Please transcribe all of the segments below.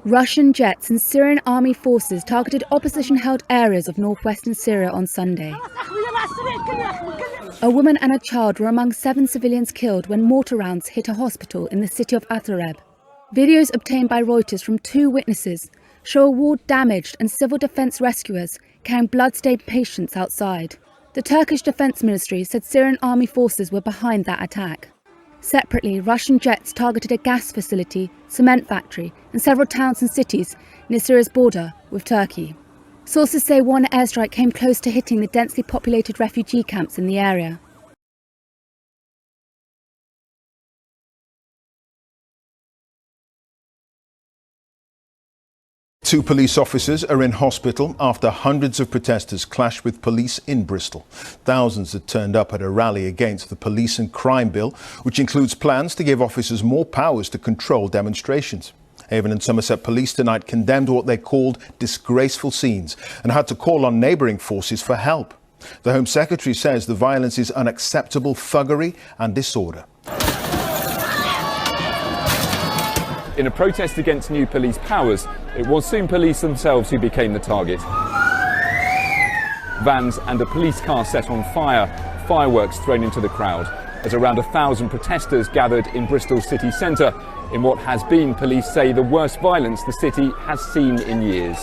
Russian jets and Syrian army forces targeted opposition-held areas of northwestern Syria on Sunday. A woman and a child were among 7 civilians killed when mortar rounds hit a hospital in the city of Atareb. Videos obtained by Reuters from 2 witnesses show a ward damaged and civil defence rescuers carrying blood-stained patients outside. The Turkish Defence Ministry said Syrian army forces were behind that attack. Separately, Russian jets targeted a gas facility, cement factory and several towns and cities near Syria's border with Turkey. Sources say one airstrike came close to hitting the densely populated refugee camps in the area. Two police officers are in hospital after hundreds of protesters clashed with police in Bristol. Thousands had turned up at a rally against the police and crime bill, which includes plans to give officers more powers to control demonstrations. Avon and Somerset Police tonight condemned what they called disgraceful scenes and had to call on neighbouring forces for help. The Home Secretary says the violence is unacceptable thuggery and disorder. In a protest against new police powers, it was soon police themselves who became the target. Vans and a police car set on fire, fireworks thrown into the crowd, as around 1,000 protesters gathered in Bristol city centre in what has been, police say, the worst violence the city has seen in years.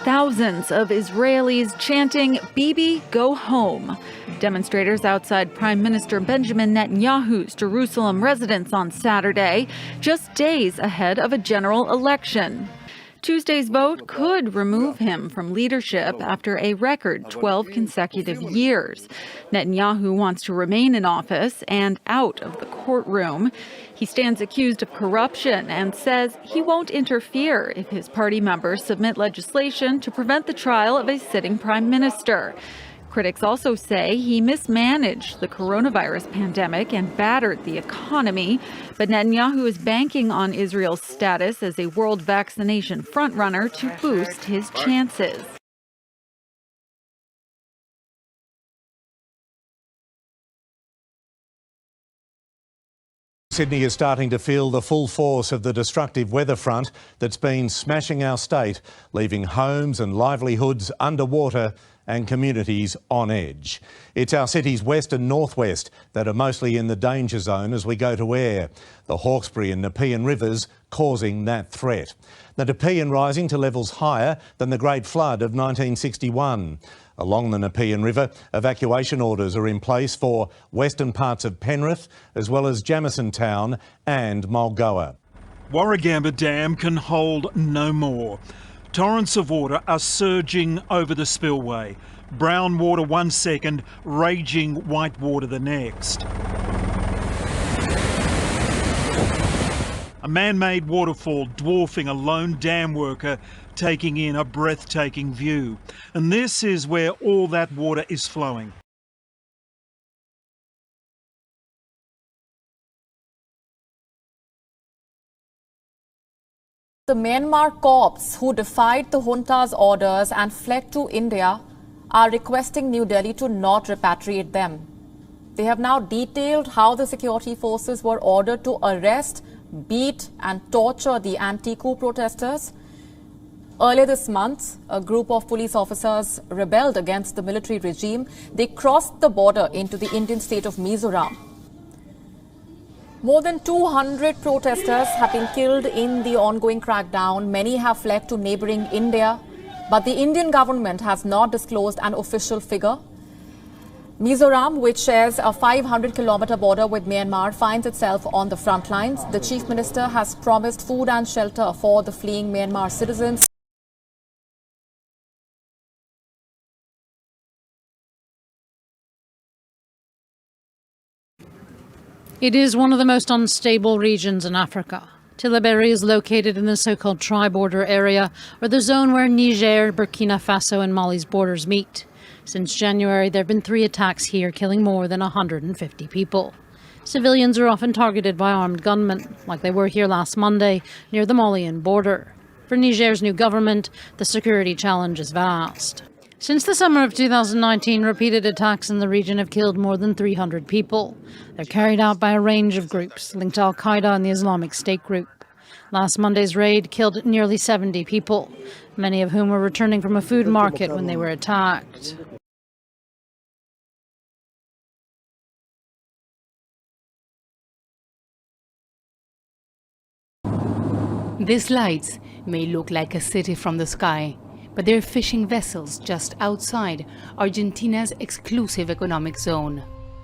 Thousands of Israelis chanting, "Bibi, go home." Demonstrators outside Prime Minister Benjamin Netanyahu's Jerusalem residence on Saturday, just days ahead of a general election. Tuesday's vote could remove him from leadership after a record 12 consecutive years. Netanyahu wants to remain in office and out of the courtroom. He stands accused of corruption and says he won't interfere if his party members submit legislation to prevent the trial of a sitting prime minister. Critics also say he mismanaged the coronavirus pandemic and battered the economy. But Netanyahu is banking on Israel's status as a world vaccination frontrunner to boost his chances. Sydney is starting to feel the full force of the destructive weather front that's been smashing our state, leaving homes and livelihoods underwater and communities on edge. It's our city's west and northwest that are mostly in the danger zone as we go to air. The Hawkesbury and Nepean rivers causing that threat. The Nepean rising to levels higher than the Great Flood of 1961. Along the Nepean River, evacuation orders are in place for western parts of Penrith, as well as Jamison Town and Mulgoa. Warragamba Dam can hold no more. Torrents of water are surging over the spillway. Brown water 1 second, raging white water the next. A man-made waterfall dwarfing a lone dam worker taking in a breathtaking view. And this is where all that water is flowing. The Myanmar corps who defied the junta's orders and fled to India are requesting New Delhi to not repatriate them. They have now detailed how the security forces were ordered to arrest, beat and torture the anti-coup protesters. Earlier this month, a group of police officers rebelled against the military regime. They crossed the border into the Indian state of Mizoram. More than 200 protesters have been killed in the ongoing crackdown. Many have fled to neighbouring India, but the Indian government has not disclosed an official figure. Mizoram, which shares a 500-kilometre border with Myanmar, finds itself on the front lines. The Chief Minister has promised food and shelter for the fleeing Myanmar citizens. It is one of the most unstable regions in Africa. Tillaberi is located in the so-called tri-border area, or the zone where Niger, Burkina Faso and Mali's borders meet. Since January, there have been 3 attacks here, killing more than 150 people. Civilians are often targeted by armed gunmen, like they were here last Monday near the Malian border. For Niger's new government, the security challenge is vast. Since the summer of 2019, repeated attacks in the region have killed more than 300 people. They're carried out by a range of groups linked to Al-Qaeda and the Islamic State group. Last Monday's raid killed nearly 70 people, many of whom were returning from a food market when they were attacked. These lights may look like a city from the sky, but they're fishing vessels just outside Argentina's exclusive economic zone.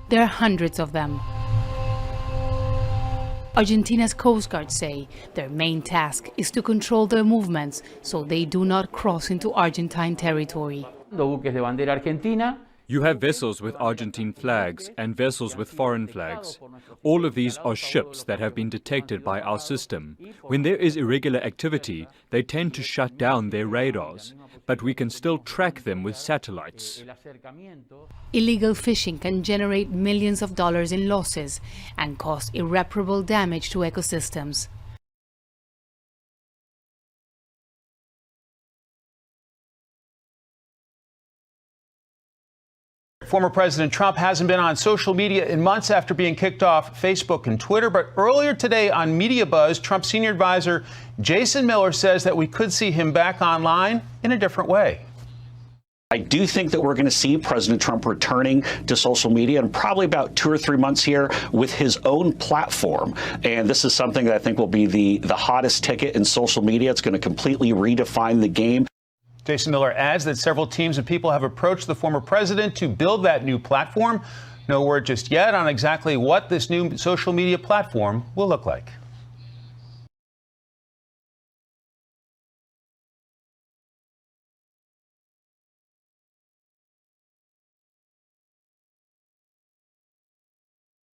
There are hundreds of them. Argentina's Coast Guard say their main task is to control their movements so they do not cross into Argentine territory. You have vessels with Argentine flags and vessels with foreign flags. All of these are ships that have been detected by our system. When there is irregular activity, they tend to shut down their radars, but we can still track them with satellites. Illegal fishing can generate millions of dollars in losses and cause irreparable damage to ecosystems. Former President Trump hasn't been on social media in months after being kicked off Facebook and Twitter. But earlier today on Media Buzz, Trump senior advisor Jason Miller says that we could see him back online in a different way. I do think that we're going to see President Trump returning to social media in probably about 2 or 3 months here with his own platform. And this is something that I think will be the hottest ticket in social media. It's going to completely redefine the game. Jason Miller adds that several teams of people have approached the former president to build that new platform. No word just yet on exactly what this new social media platform will look like.